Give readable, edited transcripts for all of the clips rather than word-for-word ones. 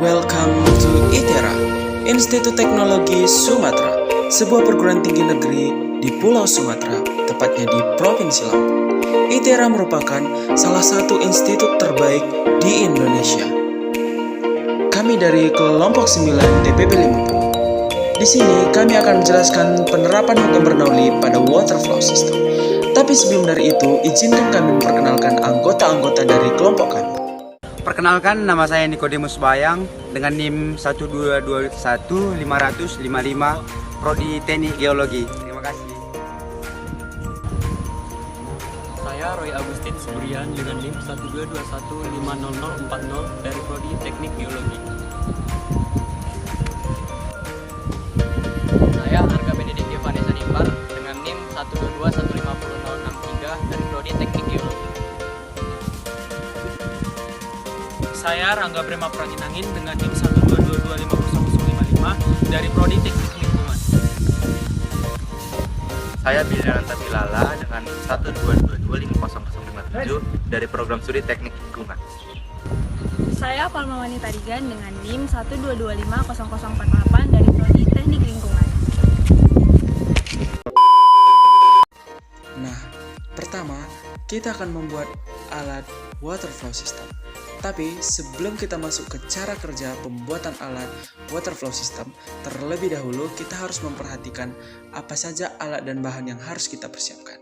Welcome to ITERA, Institut Teknologi Sumatera, sebuah perguruan tinggi negeri di Pulau Sumatera, tepatnya di Provinsi Lampung. ITERA merupakan salah satu institut terbaik di Indonesia. Kami dari kelompok 9 DPP 50. Di sini kami akan menjelaskan penerapan hukum Bernoulli pada water flow system. Tapi sebelum dari itu, izinkan kami memperkenalkan anggota-anggota dari kelompok kami. Perkenalkan, nama saya Nikodemus Bayang dengan NIM 1221555 Prodi Teknik Geologi. Terima kasih. Saya Roy Agustin Surian dengan NIM 122150040 dari Prodi Teknik Geologi. Saya Arga Benedict Vanessa Nimpar dengan NIM 122150063 dari Prodi Teknik Geologi. Saya Rangga Prema Pranginangin dengan NIM 122250055 dari Prodi Teknik Lingkungan. Saya Bilnanta Bilala dengan NIM 122250057 dari Program Studi Teknik Lingkungan. Saya Palmawani Tarigan dengan NIM 122500048 dari Prodi Teknik Lingkungan. Nah, pertama kita akan membuat alat water flow system. Tapi sebelum kita masuk ke cara kerja pembuatan alat water flow system, terlebih dahulu kita harus memperhatikan apa saja alat dan bahan yang harus kita persiapkan.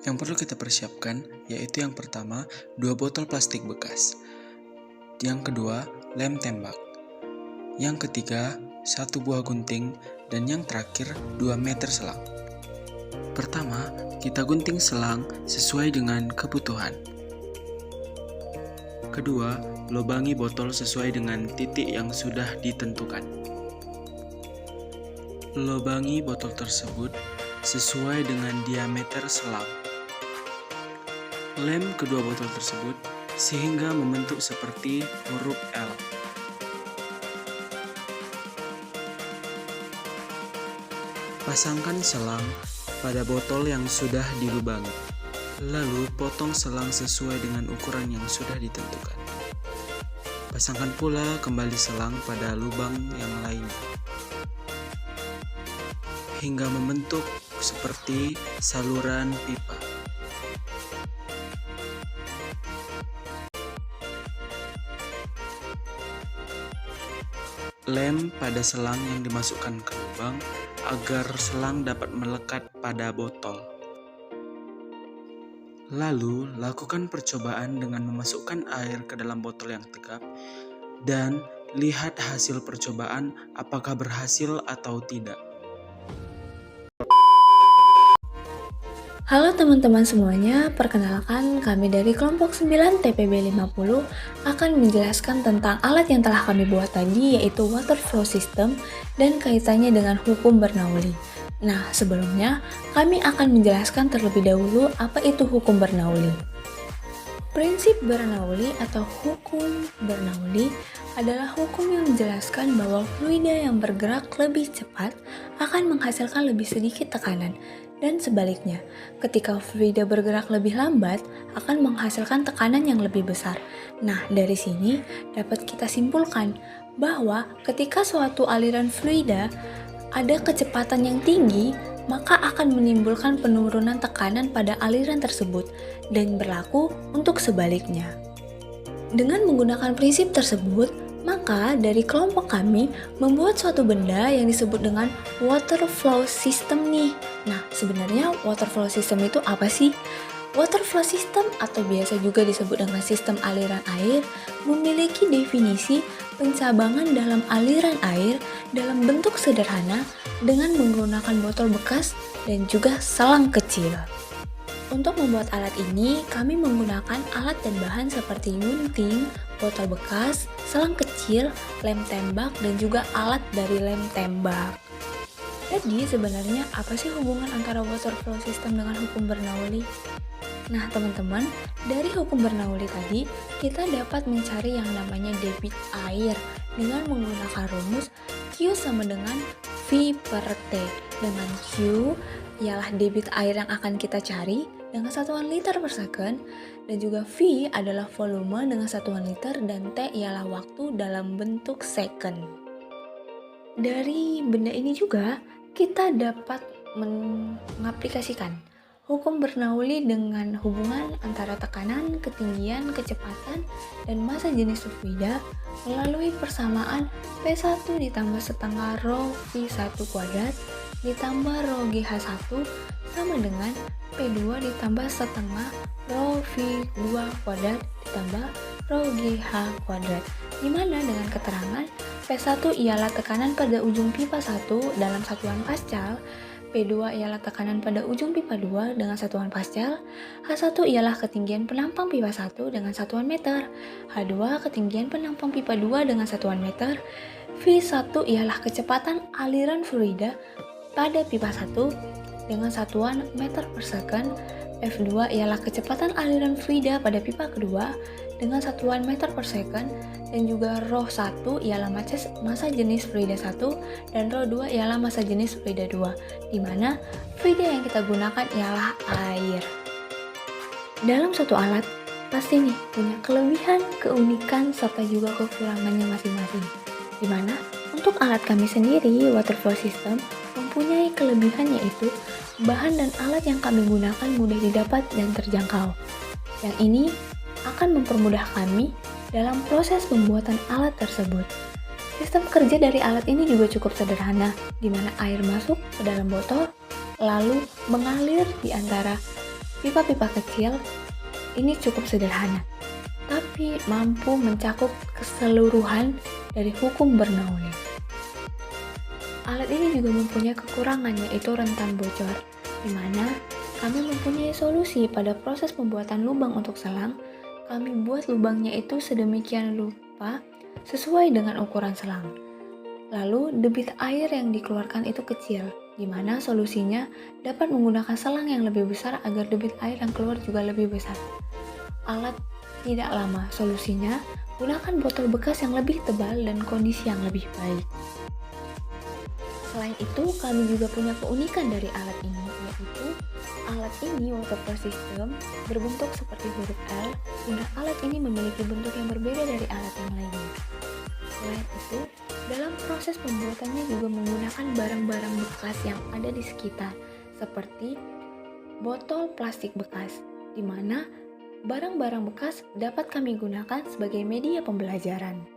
Yang perlu kita persiapkan yaitu yang pertama 2 botol plastik bekas, yang kedua lem tembak, yang ketiga 1 buah gunting, dan yang terakhir 2 meter selang. Pertama, kita gunting selang sesuai dengan kebutuhan. Kedua, lubangi botol sesuai dengan titik yang sudah ditentukan. Lubangi botol tersebut sesuai dengan diameter selang. Lem kedua botol tersebut sehingga membentuk seperti huruf L. Pasangkan selang pada botol yang sudah dilubangi. Lalu potong selang sesuai dengan ukuran yang sudah ditentukan. Pasangkan pula kembali selang pada lubang yang lainnya hingga membentuk seperti saluran pipa. Lem pada selang yang dimasukkan ke lubang agar selang dapat melekat pada botol. Lalu, lakukan percobaan dengan memasukkan air ke dalam botol yang tegap dan lihat hasil percobaan apakah berhasil atau tidak. Halo teman-teman semuanya, perkenalkan kami dari kelompok 9 TPB 50 akan menjelaskan tentang alat yang telah kami buat tadi, yaitu water flow system dan kaitannya dengan hukum Bernoulli. Nah, sebelumnya kami akan menjelaskan terlebih dahulu apa itu hukum Bernoulli. Prinsip Bernoulli atau hukum Bernoulli adalah hukum yang menjelaskan bahwa fluida yang bergerak lebih cepat akan menghasilkan lebih sedikit tekanan, dan sebaliknya, ketika fluida bergerak lebih lambat akan menghasilkan tekanan yang lebih besar. Nah, dari sini dapat kita simpulkan bahwa ketika suatu aliran fluida ada kecepatan yang tinggi, maka akan menimbulkan penurunan tekanan pada aliran tersebut dan berlaku untuk sebaliknya. Dengan menggunakan prinsip tersebut, maka dari kelompok kami membuat suatu benda yang disebut dengan water flow system nih. Nah, sebenarnya water flow system itu apa sih? Water flow system atau biasa juga disebut dengan sistem aliran air memiliki definisi pencabangan dalam aliran air dalam bentuk sederhana dengan menggunakan botol bekas dan juga selang kecil. Untuk membuat alat ini, kami menggunakan alat dan bahan seperti gunting, botol bekas, selang kecil, lem tembak, dan juga alat dari lem tembak. Jadi sebenarnya apa sih hubungan antara water flow system dengan hukum Bernoulli? Nah teman-teman, dari hukum Bernoulli tadi, kita dapat mencari yang namanya debit air dengan menggunakan rumus Q sama dengan V per T. Dengan Q ialah debit air yang akan kita cari, dengan satuan liter per second, dan juga V adalah volume dengan satuan liter, dan T ialah waktu dalam bentuk second. Dari benda ini juga kita dapat mengaplikasikan hukum Bernoulli dengan hubungan antara tekanan, ketinggian, kecepatan, dan massa jenis fluida melalui persamaan P1 ditambah setengah rho V1 kuadrat ditambah rho GH1 sama dengan P2 ditambah setengah rho V2 kuadrat ditambah rho GH kuadrat, dimana dengan keterangan P1 ialah tekanan pada ujung pipa 1 dalam satuan Pascal, P2 ialah tekanan pada ujung pipa 2 dengan satuan Pascal, H1 ialah ketinggian penampang pipa 1 dengan satuan meter, H2 ketinggian penampang pipa 2 dengan satuan meter, V1 ialah kecepatan aliran fluida pada pipa 1 dengan satuan meter per second, F2 ialah kecepatan aliran fluida pada pipa kedua dengan satuan meter per second, dan juga rho 1 ialah massa jenis fluida 1 dan rho 2 ialah massa jenis fluida 2, di mana fluida yang kita gunakan ialah air. Dalam suatu alat, pasti nih punya kelebihan, keunikan, serta juga kekurangannya masing-masing. Di mana untuk alat kami sendiri, Waterflow System mempunyai kelebihan yaitu bahan dan alat yang kami gunakan mudah didapat dan terjangkau. Yang ini akan mempermudah kami dalam proses pembuatan alat tersebut. Sistem kerja dari alat ini juga cukup sederhana, di mana air masuk ke dalam botol, lalu mengalir di antara pipa-pipa kecil. Ini cukup sederhana, tapi mampu mencakup keseluruhan dari hukum Bernoulli. Alat ini juga mempunyai kekurangan, yaitu rentan bocor, di mana kami mempunyai solusi pada proses pembuatan lubang untuk selang. Kami buat lubangnya itu sedemikian rupa sesuai dengan ukuran selang. Lalu debit air yang dikeluarkan itu kecil, di mana solusinya dapat menggunakan selang yang lebih besar agar debit air yang keluar juga lebih besar. Alat tidak lama, solusinya gunakan botol bekas yang lebih tebal dan kondisi yang lebih baik. Selain itu, kami juga punya keunikan dari alat ini, yaitu alat ini Waterflow System berbentuk seperti huruf L, sehingga alat ini memiliki bentuk yang berbeda dari alat yang lainnya. Selain itu, dalam proses pembuatannya juga menggunakan barang-barang bekas yang ada di sekitar, seperti botol plastik bekas, di mana barang-barang bekas dapat kami gunakan sebagai media pembelajaran.